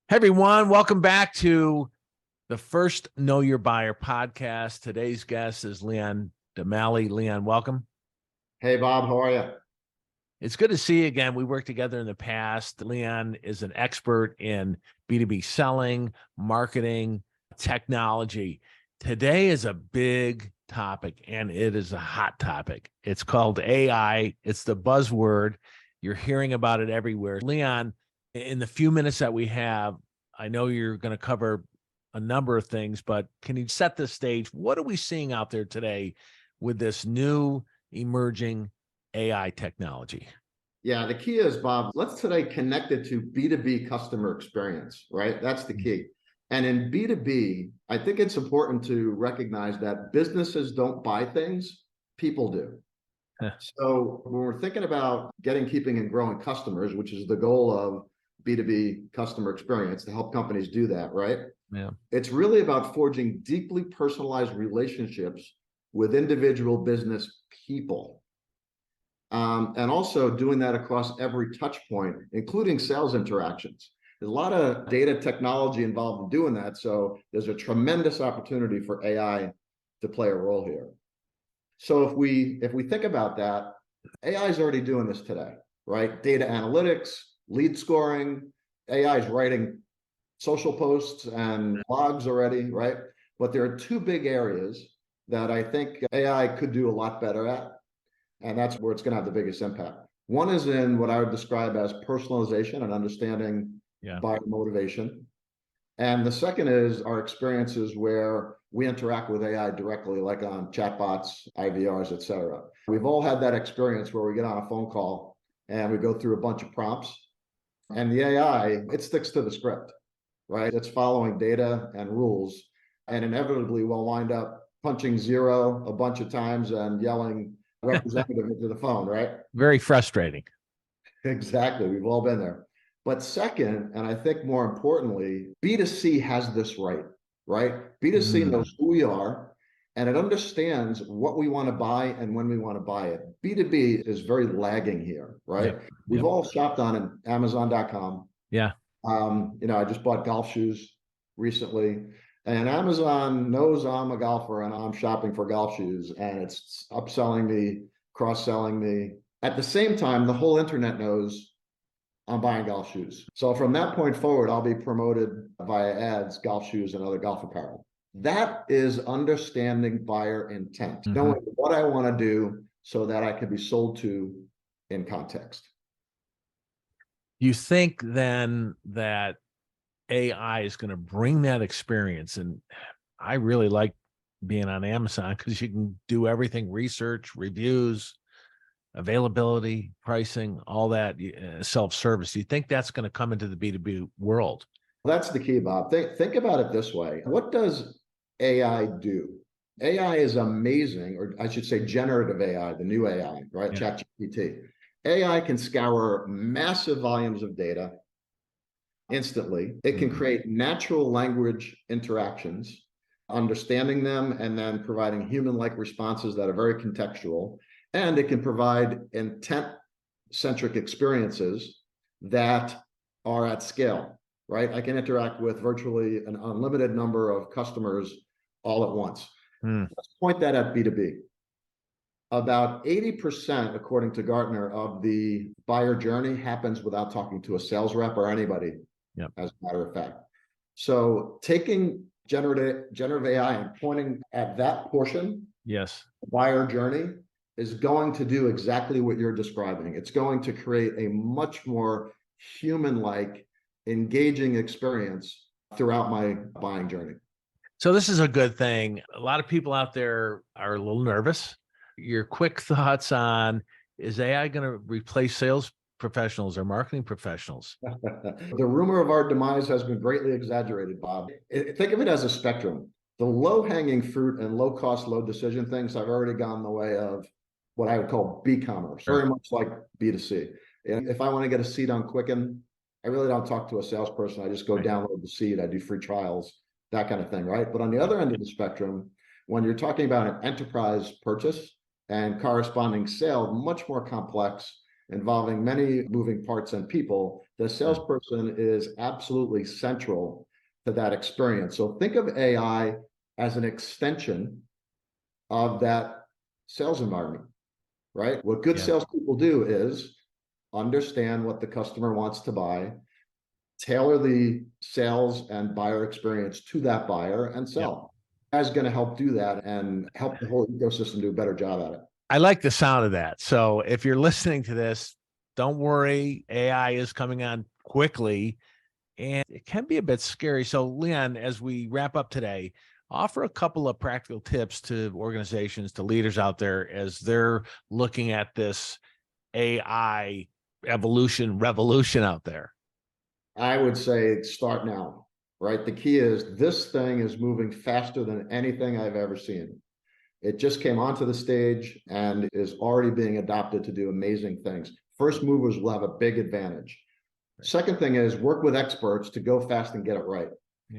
Hey everyone, welcome back to the first Know Your Buyer podcast. Today's guest is Leon Damali. Leon, welcome. Hey, Bob, how are you? It's good to see you again. We worked together in the past. Leon is an expert in B2B selling, marketing, technology. Today is a big topic and it is a hot topic. It's called AI. It's the buzzword. You're hearing about it everywhere. Leon, in the few minutes that we have, I know you're going to cover a number of things, but can you set the stage? What are we seeing out there today with this new emerging AI technology? Yeah, the key is, Bob, let's today connect it to B2B customer experience, right? That's the key. And in B2B, I think it's important to recognize that businesses don't buy things, people do. So when we're thinking about getting, keeping, and growing customers, which is the goal of B2B customer experience to help companies do that, right? Yeah. It's really about forging deeply personalized relationships with individual business people. And also doing that across every touch point, including sales interactions. There's a lot of data technology involved in doing that. So there's a tremendous opportunity for AI to play a role here. So if we think about that, AI is already doing this today, right? Data analytics, lead scoring, AI is writing social posts and blogs already, right? But there are two big areas that I think AI could do a lot better at. And that's where it's going to have the biggest impact. One is in what I would describe as personalization and understanding buyer motivation. And the second is our experiences where we interact with AI directly, like on chatbots, IVRs, et cetera. We've all had that experience where we get on a phone call and we go through a bunch of prompts, and the AI, it sticks to the script, right? It's following data and rules, and inevitably we'll wind up punching zero a bunch of times and yelling representative into the phone, right? Very frustrating. Exactly. We've all been there. But second, and I think more importantly, B2C has this right? B2C knows who we are and it understands what we want to buy and when we want to buy it. B2B is very lagging here, right? We've all shopped on Amazon.com. Yeah. I just bought golf shoes recently. And Amazon knows I'm a golfer and I'm shopping for golf shoes, and it's upselling me, cross-selling me. At the same time, the whole internet knows I'm buying golf shoes. So from that point forward, I'll be promoted via ads, golf shoes, and other golf apparel. That is understanding buyer intent, knowing what I want to do so that I can be sold to in context. You think then that AI is going to bring that experience? And I really like being on Amazon because you can do everything: research, reviews, availability, pricing, all that, self-service. Do you think that's going to come into the B2B world? That's the key, Bob. Think about it this way. What does AI do? AI is amazing, or I should say generative AI, the new AI, right? ChatGPT. AI can scour massive volumes of data instantly. It can create natural language interactions, understanding them, and then providing human-like responses that are very contextual. And it can provide intent-centric experiences that are at scale, right? I can interact with virtually an unlimited number of customers all at once. Let's point that at B2B. About 80%, according to Gartner, of the buyer journey happens without talking to a sales rep or anybody, as a matter of fact. So taking generative AI and pointing at that portion, buyer journey, is going to do exactly what you're describing. It's going to create a much more human-like, engaging experience throughout my buying journey. So this is a good thing. A lot of people out there are a little nervous. Your quick thoughts on, is AI going to replace sales professionals or marketing professionals? The rumor of our demise has been greatly exaggerated, Bob. Think of it as a spectrum. The low-hanging fruit and low-cost, low-decision things have already gone the way of what I would call B-commerce, very much like B2C. And if I want to get a seat on Quicken, I really don't talk to a salesperson. I just go download the seat. I do free trials, that kind of thing, right? But on the other end of the spectrum, when you're talking about an enterprise purchase and corresponding sale, much more complex, involving many moving parts and people, the salesperson is absolutely central to that experience. So think of AI as an extension of that sales environment, right? What good salespeople do is understand what the customer wants to buy, tailor the sales and buyer experience to that buyer, and sell. AI is going to help do that and help the whole ecosystem do a better job at it. I like the sound of that. So if you're listening to this, don't worry. AI is coming on quickly and it can be a bit scary. So, Leon, as we wrap up today, offer a couple of practical tips to organizations, to leaders out there as they're looking at this AI revolution out there. I would say start now, right? The key is this thing is moving faster than anything I've ever seen. It just came onto the stage and is already being adopted to do amazing things. First movers will have a big advantage. Second thing is work with experts to go fast and get it right.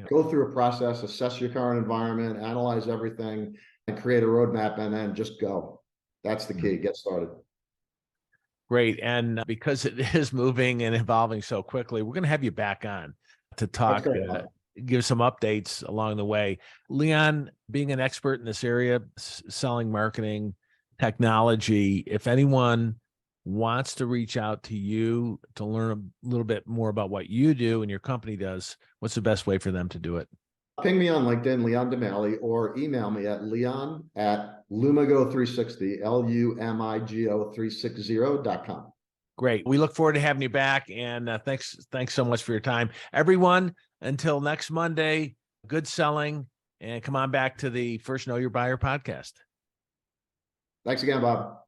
Go through a process, assess your current environment, analyze everything, and create a roadmap, and then just go. That's the key. Get started. Great. And because it is moving and evolving so quickly, we're going to have you back on to talk, give some updates along the way. Leon, being an expert in this area, selling, marketing, technology, if anyone wants to reach out to you to learn a little bit more about what you do and your company does, what's the best way for them to do it? Ping me on LinkedIn, Leon Demali, or email me at leon@lumigo360, LUMIGO360.com. Great. We look forward to having you back. And thanks so much for your time. Everyone, until next Monday, good selling, and come on back to the First Know Your Buyer podcast. Thanks again, Bob.